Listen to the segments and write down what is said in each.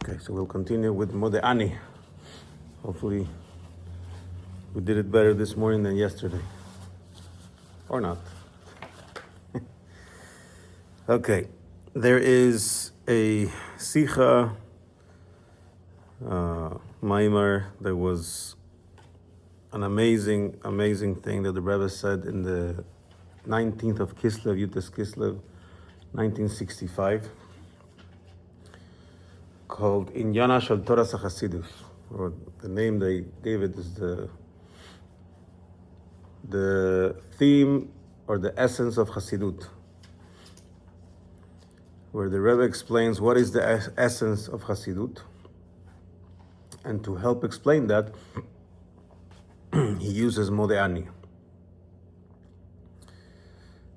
Okay, so we'll continue with Mode'ani. Hopefully we did it better this morning than yesterday. Or not. Okay, there is a Sikha Maimar. There was an amazing thing that the Rebbe said in the 19th of Kislev, Yutes Kislev, 1965, called Inyana Shel Torah Chassidus, or the name they gave it is the theme or the essence of Chassidut, where the Rebbe explains what is the essence of Chassidut, and to help explain that, he uses Mode'ani.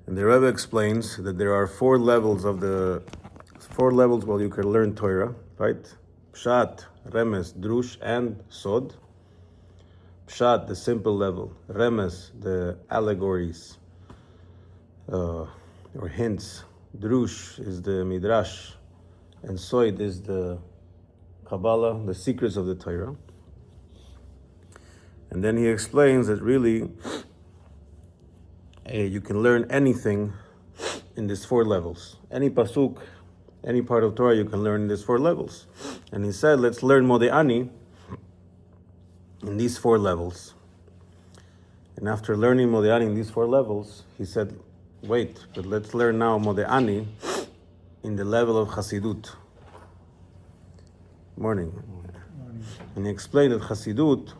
And the Rebbe explains that there are four levels where you can learn Torah, right? Pshat, Remez, Drush, and Sod. Pshat, the simple level. Remez, the allegories or hints. Drush is the Midrash, and Sod is the Kabbalah, the secrets of the Torah. And then he explains that really you can learn anything in these four levels. Any pasuk, any part of Torah you can learn in these four levels. And he said, let's learn Mode'ani in these four levels. And after learning Mode'ani in these four levels, he said, wait, but let's learn now Mode'ani in the level of Chassidut. Morning. And he explained that Chassidut,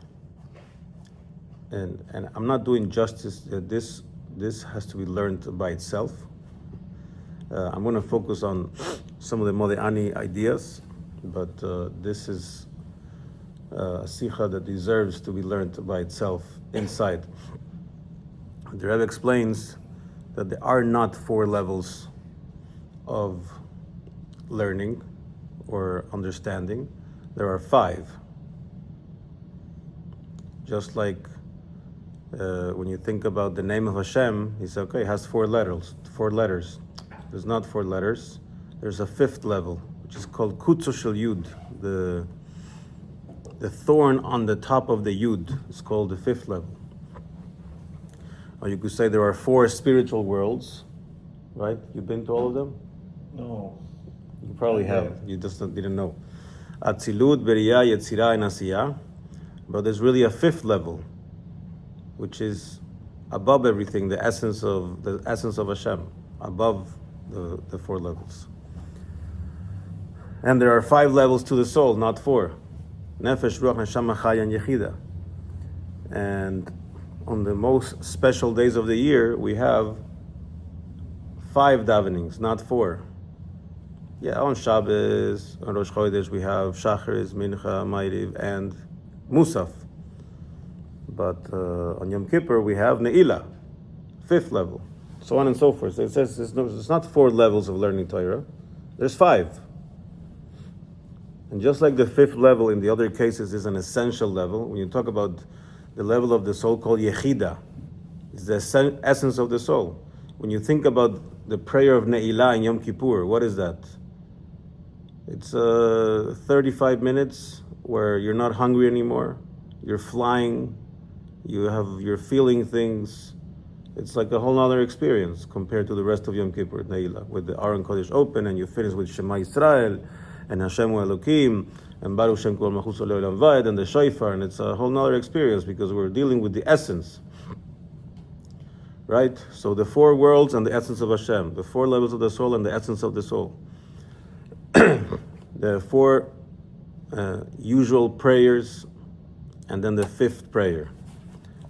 and I'm not doing justice, this has to be learned by itself. I'm going to focus on some of the Mode'ani ideas, but this is a sikha that deserves to be learned by itself inside. The Rebbe explains that there are not four levels of learning or understanding. There are five. Just like when you think about the name of Hashem, he said, okay, it has four letters. There's not four letters. There's a fifth level, which is called Kutzo Shel Yud. The thorn on the top of the Yud is called the fifth level. Or you could say there are four spiritual worlds, right? You've been to all of them? No. You probably have. You just didn't know. Atzilut, Beriya, Yetzirah, and Asiyah. But there's really a fifth level, which is above everything, the essence of Hashem, above the four levels. And there are five levels to the soul, not four. Nefesh, Ruach, Neshama, Chaya, and Yechida. And on the most special days of the year, we have five davenings, not four. Yeah, on Shabbos, on Rosh Chodesh, we have Shacharis, Mincha, Ma'ariv, and Musaf. But on Yom Kippur, we have Ne'ilah, fifth level, so on and so forth. So it says it's not four levels of learning Torah, there's five. And just like the fifth level in the other cases is an essential level, when you talk about the level of the soul called Yechida, it's the essence of the soul. When you think about the prayer of Ne'ilah in Yom Kippur, what is that? It's 35 minutes where you're not hungry anymore, you're flying, you're feeling things. It's like a whole other experience compared to the rest of Yom Kippur, Ne'ilah, with the Aron Kodesh open, and you finish with Shema Yisrael, and Hashem Elokim, and Baruch Shem Kol Malchus Le'olam Vaed, and the Shofar, and it's a whole other experience because we're dealing with the essence. Right? So the four worlds and the essence of Hashem, the four levels of the soul and the essence of the soul. The four usual prayers, and then the fifth prayer.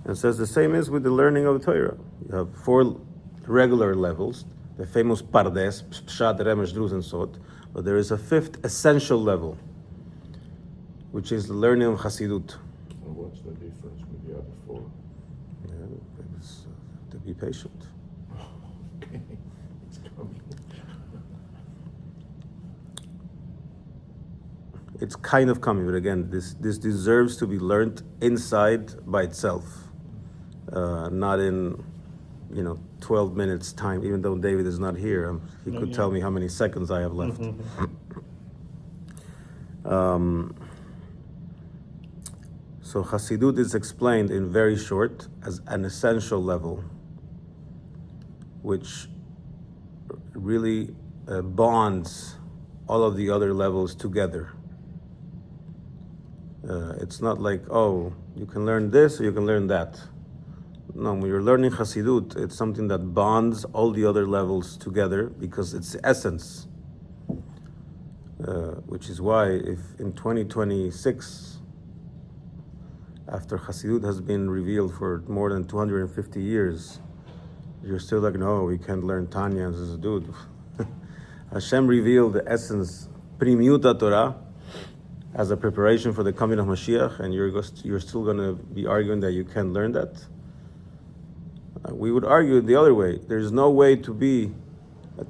And says the same is with the learning of the Torah. You have four regular levels, the famous Pardes, Pshat, Remez, Drush, and Sod, but there is a fifth essential level, which is the learning of Chassidut. And what's the difference with the other four? Yeah, it's, to be patient. Okay, it's coming. It's kind of coming, but again, this deserves to be learned inside by itself, not in 12 minutes time. Even though David is not here, he could tell me how many seconds I have left. So Chassidut is explained in very short as an essential level, which really bonds all of the other levels together. It's not like, oh, you can learn this or you can learn that. No, when you're learning Chassidut, it's something that bonds all the other levels together because it's the essence. Which is why if in 2026, after Chassidut has been revealed for more than 250 years, you're still like, no, we can't learn Tanya as a dude. Hashem revealed the essence, Primiuta Torah, as a preparation for the coming of Mashiach, and you're still going to be arguing that you can't learn that? We would argue the other way. There's no way to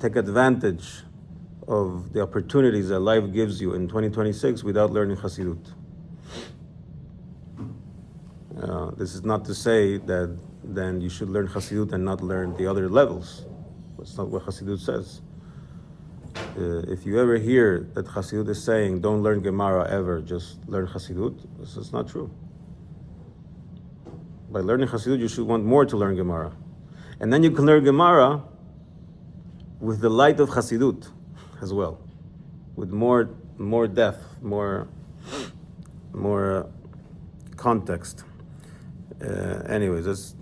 take advantage of the opportunities that life gives you in 2026 without learning Chassidut. This is not to say that then you should learn Chassidut and not learn the other levels. That's not what Chassidut says. If you ever hear that Chassidut is saying, don't learn Gemara ever, just learn Chassidut, this is not true. By learning Chassidut, you should want more to learn Gemara. And then you can learn Gemara with the light of Chassidut as well, with more depth, more context. Anyways,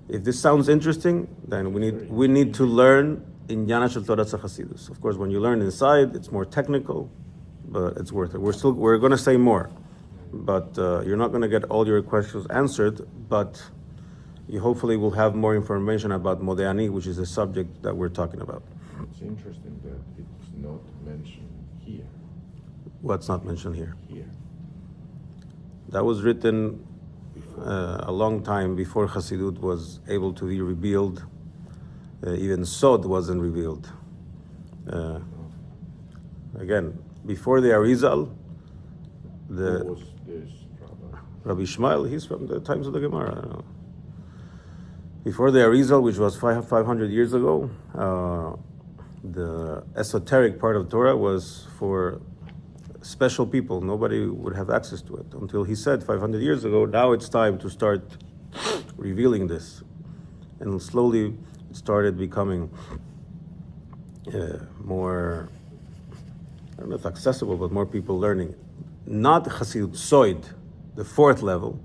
if this sounds interesting, then we need to learn in Yana Shel Torah Chassidus. Of course, when you learn inside, it's more technical, but it's worth it. We're going to say more, but you're not going to get all your questions answered. But you hopefully will have more information about Modéani, which is the subject that we're talking about. It's interesting that it's not mentioned here. What's not mentioned here? Here. That was written a long time before Chassidut was able to be revealed. Even Sod wasn't revealed. Again, before the Arizal, Who was this rabbi? Rabbi Ishmael, he's from the times of the Gemara. I don't know. Before the Arizal, which was 500 years ago, the esoteric part of Torah was for special people. Nobody would have access to it until he said 500 years ago, now it's time to start revealing this. And slowly it started becoming more, I don't know if accessible, but more people learning it. Not Chassidut Soid, the fourth level,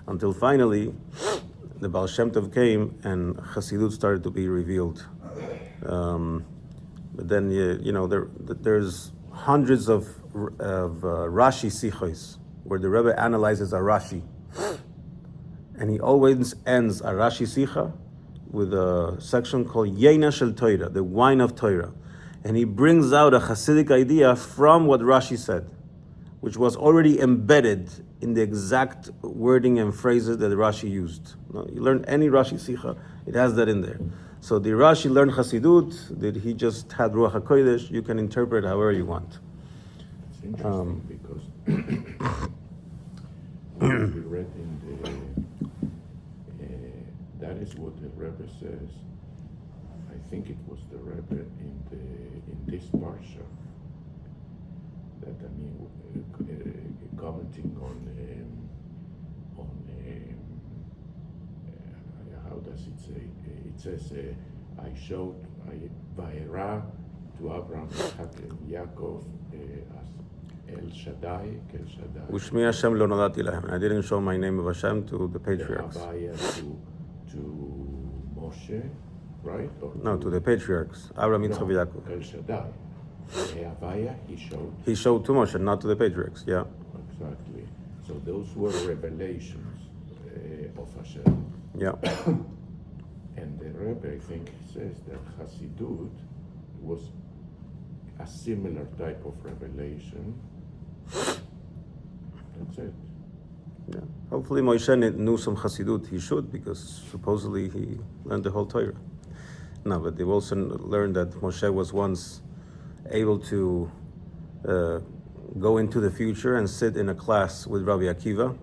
until finally the Baal Shem Tov came and Chassidut started to be revealed. But then, there's hundreds of Rashi Sichos, where the Rebbe analyzes a Rashi. And he always ends a Rashi Sicha with a section called Yeina Shel Torah, the wine of Torah. And he brings out a Hasidic idea from what Rashi said, which was already embedded in the exact wording and phrases that Rashi used. You learn any Rashi Sicha, it has that in there. So the Rashi learned Chassidut, did he just had Ruach HaKodesh? You can interpret however you want. It's interesting because we read in the, that is what the Rebbe says. I think it was the Rebbe in this parsha that commenting on how does it say? It says I showed Vayera to Abraham, Isaac, and Yaakov as El Shaddai. Ushmi Hashem lo nodati lahem. I didn't show my name of Hashem to the patriarchs. To Moshe, right? No, to the patriarchs. Abraham, Yitzchak, Yaakov. El Shaddai. Avaya, he showed to Moshe, not to the patriarchs. Yeah. Exactly. So those were revelations of Hashem. Yeah. And the Rebbe, I think, says that Chassidut was a similar type of revelation. That's it. Yeah. Hopefully Moshe knew some Chassidut. He should, because supposedly he learned the whole Torah. No, but they've also learned that Moshe was once able to go into the future and sit in a class with Rabbi Akiva,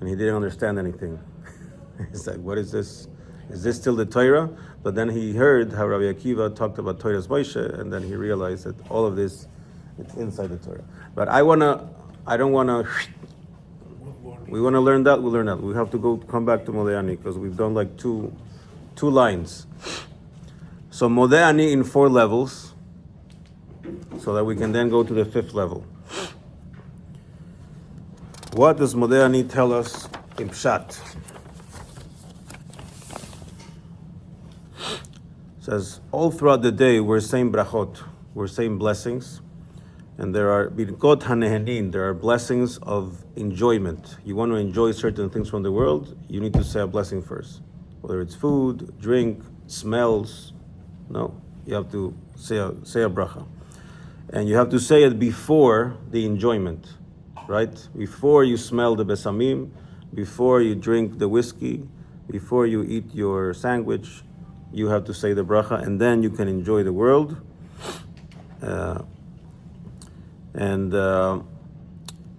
and he didn't understand anything. He's like, what is this? Is this still the Torah? But then he heard how Rabbi Akiva talked about Torah's Moshe, and then he realized that all of this It's inside the Torah. But I don't wanna. We want to learn that. We'll learn that. We have to come back to Modeh because we've done like two lines. So Modeh in 4 levels, so that we can then go to the 5th level. What does Modeh tell us in Pshat? It says all throughout the day we're saying brachot, we're saying blessings. And there are birkot hanehenin, there are blessings of enjoyment. You want to enjoy certain things from the world, you need to say a blessing first. Whether it's food, drink, smells, no, you have to say a bracha. And you have to say it before the enjoyment, right? Before you smell the besamim, before you drink the whiskey, before you eat your sandwich, you have to say the bracha, and then you can enjoy the world. And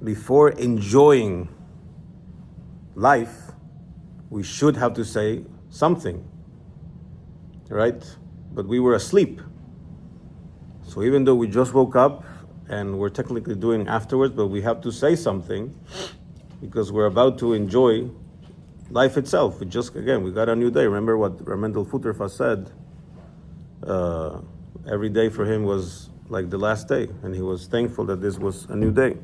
before enjoying life, we should have to say something, right? But we were asleep. So even though we just woke up and we're technically doing afterwards, but we have to say something because we're about to enjoy life itself. We got a new day. Remember what Ramendel Futerfa said? Every day for him was like the last day, and he was thankful that this was a new day.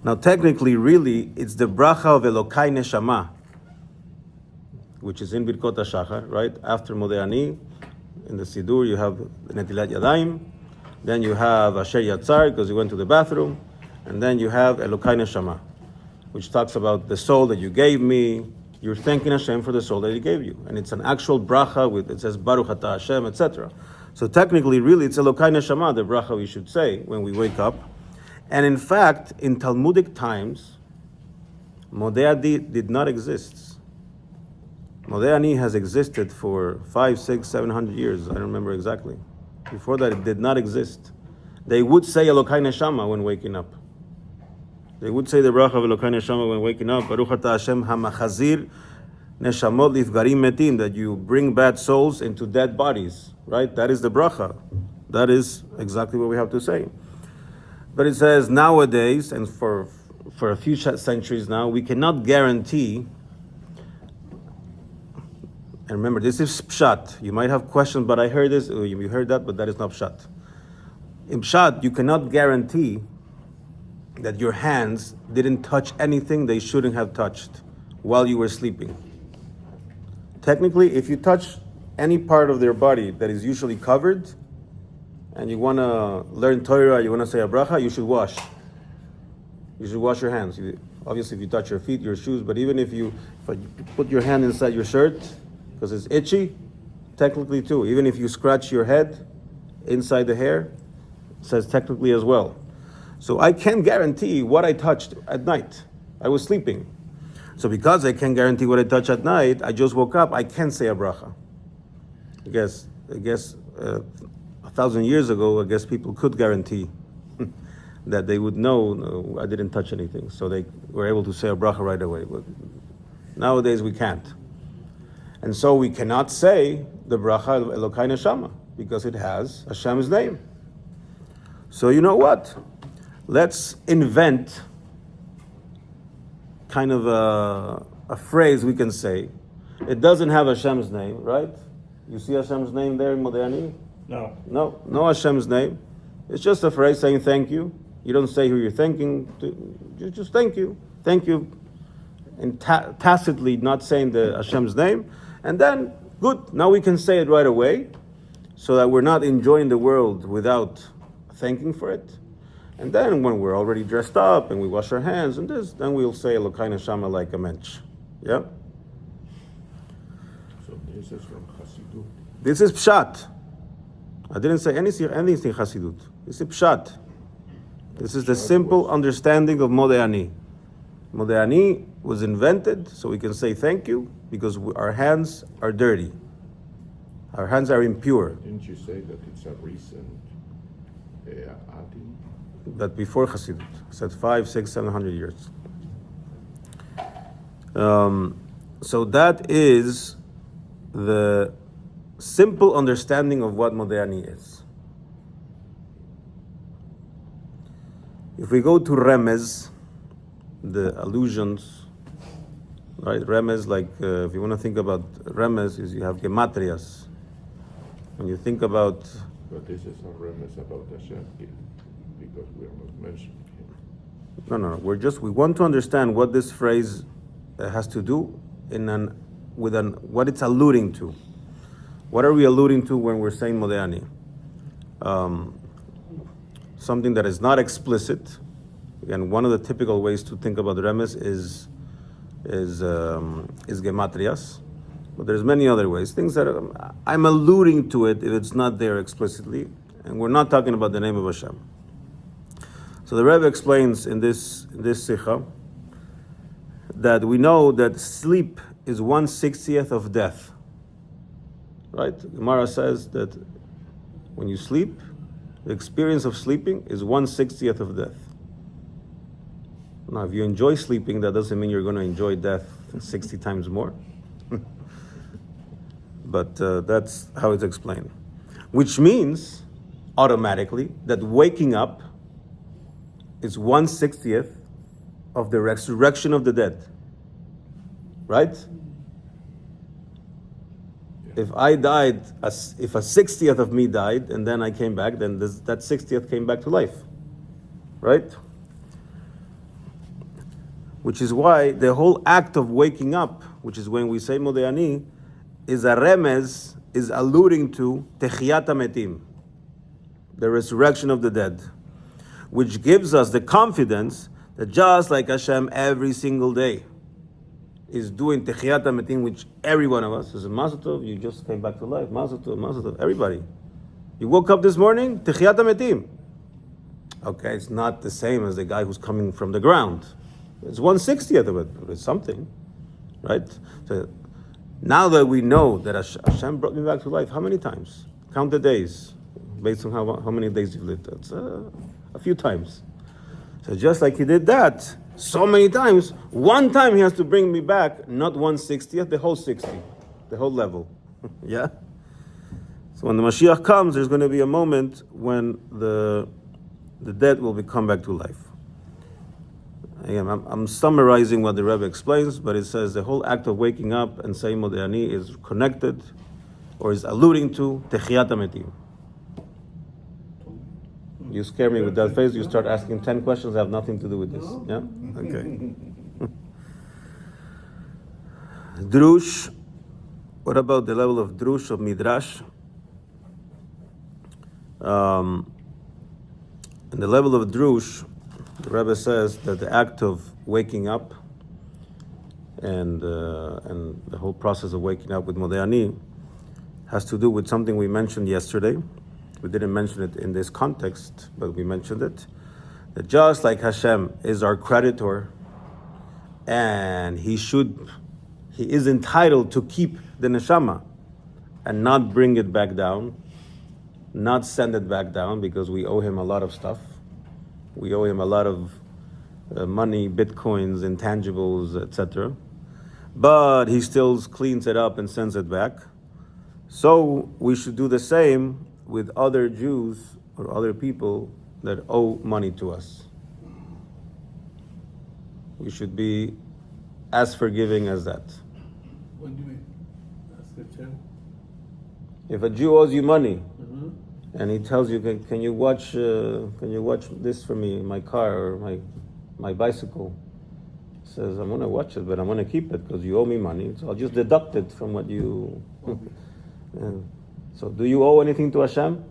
Now, technically, really, it's the bracha of Elokai Neshama, which is in Birkot HaShachar, right? After Modeh Ani, in the Sidur, you have Netilat Yadayim, then you have Asher Yatzar, because you went to the bathroom, and then you have Elokai Neshama, which talks about the soul that you gave me. You're thanking Hashem for the soul that He gave you. And it's an actual bracha, it says Baruch Ata Hashem, etc. So technically, really, it's Elokai Neshama, the bracha we should say when we wake up. And in fact, in Talmudic times, Modeh Ani did not exist. Modeh Ani has existed for 500, 600, 700 years. I don't remember exactly. Before that, it did not exist. They would say Elokai Neshama when waking up. They would say the bracha of Elokai Neshama when waking up. Baruch Ata Hashem HaMachazir Neshamot Lifgarim Metim, that you bring bad souls into dead bodies. Right? That is the bracha. That is exactly what we have to say. But it says nowadays, and for a few centuries now, we cannot guarantee. And remember, this is Pshat. You might have questions, but I heard this, or you heard that, but that is not Pshat. In Pshat, you cannot guarantee that your hands didn't touch anything they shouldn't have touched while you were sleeping. Technically, if you touch any part of their body that is usually covered, and you want to learn Torah, you want to say a bracha, you should wash. You should wash your hands. Obviously, if you touch your feet, your shoes, but even if you put your hand inside your shirt, because it's itchy, technically too. Even if you scratch your head inside the hair, it says technically as well. So I can't guarantee what I touched at night. I was sleeping. So because I can't guarantee what I touched at night, I just woke up, I can't say a bracha. I guess 1,000 years ago, I guess people could guarantee that they would know, no, I didn't touch anything. So they were able to say a bracha right away. But nowadays we can't. And so we cannot say the bracha of Elokai Neshama because it has Hashem's name. So you know what? Let's invent kind of a phrase we can say. It doesn't have Hashem's name, right? You see Hashem's name there in Modeh Ani? No Hashem's name. It's just a phrase saying thank you. You don't say who you're thanking to. You just thank you. Thank you. And tacitly not saying the Hashem's name. And then, good. Now we can say it right away so that we're not enjoying the world without thanking for it. And then when we're already dressed up and we wash our hands and this, then we'll say Elokai Neshama like a mensch. Yeah? So this is from Chassidut. This is Pshat. I didn't say anything Chassidut. This is Pshat. This is the simple understanding of Modeh Ani. Modeh Ani was invented so we can say thank you because our hands are dirty. Our hands are impure. Didn't you say that it's a recent adding? But before Chassidut, I said 500, 600, 700 years. So that is the simple understanding of what Modeh Ani is. If we go to Remez, the allusions, right? Remez, like if you want to think about Remez, is you have gematrias. When you think about, But this is not Remez about Hashem, because we are not mentioning him. no. We want to understand what this phrase has to do what it's alluding to. What are we alluding to when we're saying Modeani? Something that is not explicit. Again, one of the typical ways to think about Remez is gematrias, but there's many other ways. Things that I'm alluding to it if it's not there explicitly, and we're not talking about the name of Hashem. So the Rebbe explains in this sikha that we know that sleep is 1/60th of death. Right? Gemara says that when you sleep, the experience of sleeping is 1/60th of death. Now, if you enjoy sleeping, that doesn't mean you're going to enjoy death 60 times more. But that's how it's explained. Which means, automatically, that waking up is 1/60th of the resurrection of the dead. Right? If I died, if a 60th of me died, and then I came back, then that 60th came back to life. Right? Which is why the whole act of waking up, which is when we say Modeani, is a remez, is alluding to Techiyat HaMetim, the resurrection of the dead, which gives us the confidence that just like Hashem every single day is doing Techiyat HaMetim, which every one of us is a Mazel Tov, you just came back to life, Mazel Tov, everybody. You woke up this morning, Techiyat HaMetim. Okay, it's not the same as the guy who's coming from the ground. It's 1/60th of it, but it's something, right? So now that we know that Hashem brought me back to life, how many times? Count the days, based on how many days you've lived. It's a few times. So just like He did that so many times, one time He has to bring me back, not 1/60th, the whole 60, the whole level. Yeah? So when the Mashiach comes, there's going to be a moment when the dead will come back to life. Again, I'm summarizing what the Rebbe explains, but it says the whole act of waking up and saying Modeani is connected, or is alluding to Techiyat HaMetim. You scare me with that face. You start asking 10 questions that have nothing to do with this. Yeah? Okay. Drush. What about the level of Drush, of Midrash? In the level of Drush, the Rebbe says that the act of waking up and the whole process of waking up with Modeani has to do with something we mentioned yesterday. We didn't mention it in this context, but we mentioned it. That just like Hashem is our creditor, and He is entitled to keep the neshama and not bring it back down, not send it back down, because we owe Him a lot of stuff. We owe Him a lot of money, bitcoins, intangibles, etc. But He still cleans it up and sends it back. So we should do the same with other Jews or other people that owe money to us. We should be as forgiving as that. What do you mean? Ask Hashem. If a Jew owes you money, and he tells you, can you watch this for me, my car or my bicycle? He says, I'm going to watch it, but I'm going to keep it because you owe me money, so I'll just deduct it from what you... So do you owe anything to Hashem?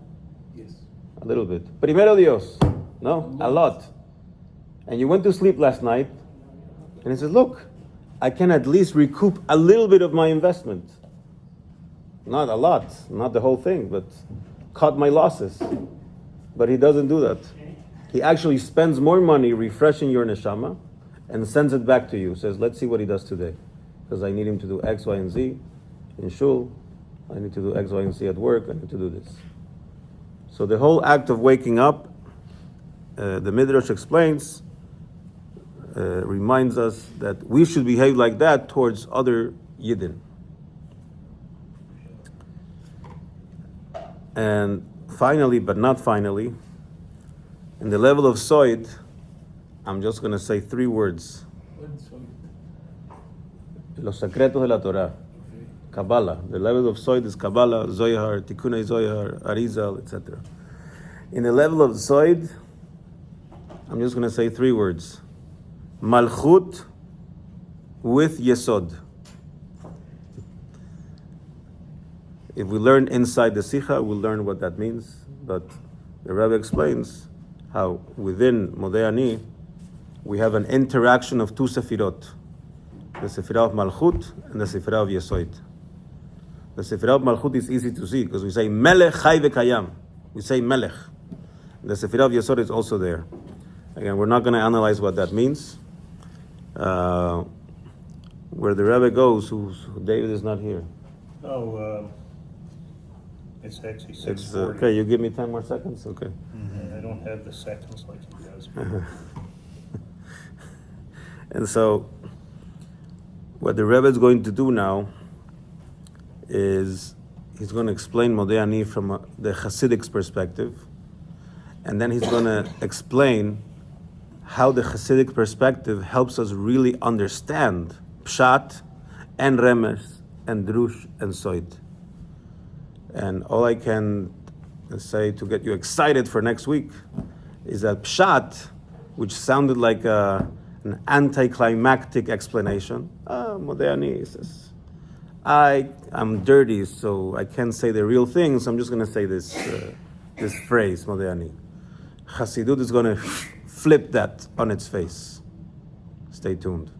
Yes. A little bit. Primero Dios. No? A lot. And you went to sleep last night, and he says, look, I can at least recoup a little bit of my investment. Not a lot, not the whole thing, but cut my losses. But He doesn't do that. He actually spends more money refreshing your neshama and sends it back to you. Says, let's see what he does today. Because I need him to do X, Y, and Z in shul. I need to do X, Y, and Z at work. I need to do this. So the whole act of waking up, the Midrash explains, reminds us that we should behave like that towards other Yidden. And finally, but not finally, in the level of Soid, I'm just going to say 3 words. When soy. Los secretos de la Torah. Okay. Kabbalah. The level of Soid is Kabbalah, Zohar, Tikkunei Zohar, Arizal, etc. In the level of Soid, I'm just going to say 3 words. Malchut with Yesod. If we learn inside the Sikha, we'll learn what that means. But the Rebbe explains how within Modeh Ani, we have an interaction of 2 Sefirot. The Sefirah of Malchut and the Sefirah of Yesod. The Sefirah of Malchut is easy to see because we say Melech Chai V'Kayam. We say Melech. The Sefirah of Yesod is also there. Again, we're not going to analyze what that means. Where the Rebbe goes, David is not here. Oh, it's actually It's 6:40. okay. You give me 10 more seconds. Okay. I don't have the seconds like he does. And so, what the Rebbe is going to do now is he's going to explain Modeh Ani from the Hasidic perspective, and then he's going to explain how the Hasidic perspective helps us really understand Pshat and Remez and Drush and Soid. And all I can say to get you excited for next week is that Pshat, which sounded like an anticlimactic explanation, Modeh Ani says, I'm dirty, so I can't say the real thing, so I'm just going to say this phrase, Modeh Ani. Chassidut is going to flip that on its face. Stay tuned.